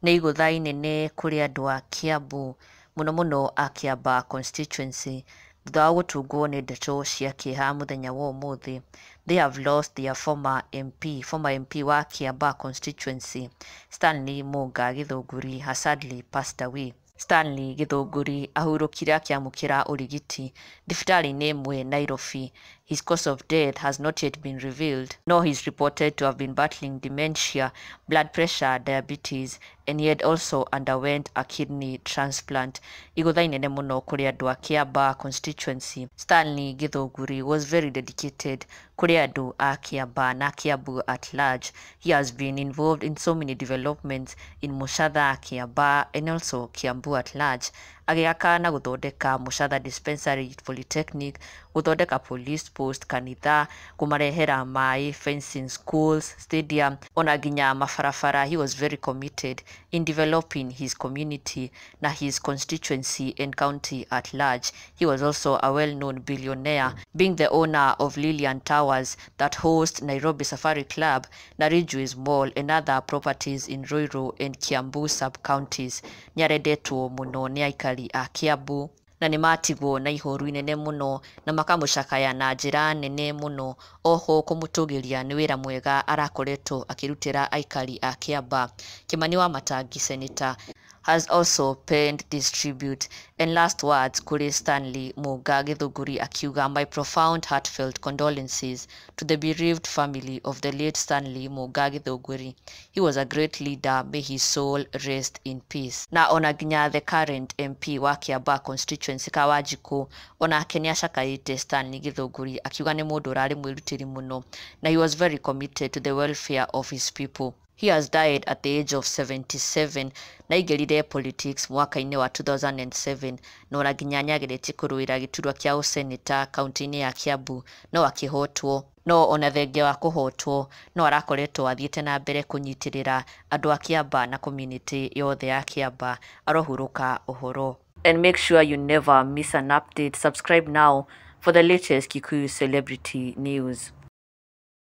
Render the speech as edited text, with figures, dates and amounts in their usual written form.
Nĩ igũtha inene kũrĩ andũ a Kiambu, mũno mũno a Kiamba constituency, thutha wa gũtungwo nĩ ndeto cia kĩeha mũthenya wa ũmũthĩ. They have lost their former MP wa Kiamba constituency, Stanley Mũnga Gĩthũngũri has sadly passed away. Stanley Gĩthũngũri ahurũkire akĩamũkĩra ũrigiti thibitarĩ-inĩ ĩmwe Nairobi. His cause of death has not yet been revealed, nor he is reported to have been battling dementia, blood pressure, diabetes, and he had also underwent a kidney transplant. Igũtha inene mũno kũrĩ andũ a Kiamba constituency. Stanley Gĩthũngũri was very dedicated kũrĩ andũ a Kiamba na Kiambu at large. He has been involved in so many developments in Mũchatha, Kiamba, and also Kiambu at large. Agĩaka na gũthondeka Mũchatha Dispensary Polytechnic, gũthondeka police post, kanitha, kũmarehera maĩ, fencing schools, stadium, ona nginya mabarabara. He was very committed in developing his community na his constituency and county at large. He was also a well-known billionaire, being the owner of Lilian Towers that host Nairobi Safari Club, Narijus Mall, and other properties in Ruiru and Kiambu sub-counties. Nĩarendetwo mũno nĩ aikari a Kiambu na nĩ matigwo na ihoru inene mũno na makamũcakaya na njĩra nene mũno. Oho kũmũtũgĩria nĩ wĩra mwega arakoretwo akĩrutĩra aikari a Kiamba. Kimani wa Matangi, Senator, has also penned this tribute. And last words kũrĩ Stanley Mũnga Gĩthũngũri akiuga, my profound heartfelt condolences to the bereaved family of the late Stanley Mũnga Gĩthũngũri. He was a great leader, may his soul rest in peace. Na ona nginya the current MP wa Kiamba constituency Kawanjikũ onake nĩacakaĩte Stanley Gĩthũngũri akiuga nĩ mũndũ ũrarĩ mwĩrutĩri mũno na he was very committed to the welfare of his people. He has died at the age of 77 na aigerire politics mwaka-inĩ wa 2007 na ona nginya nĩageretie kũrũĩra gĩturwa kĩa ũseneta kaunti-inĩ ya Kiambu no akĩhotwo. No ona thengia wa kũhotwo no arakoretwo athiĩte na mbere kũnyitĩrĩra andũ a Kiamba na community yothe ya Kiamba. Arohurũka ũhoro. And make sure you never miss an update. Subscribe now for the latest Kikuyu celebrity news.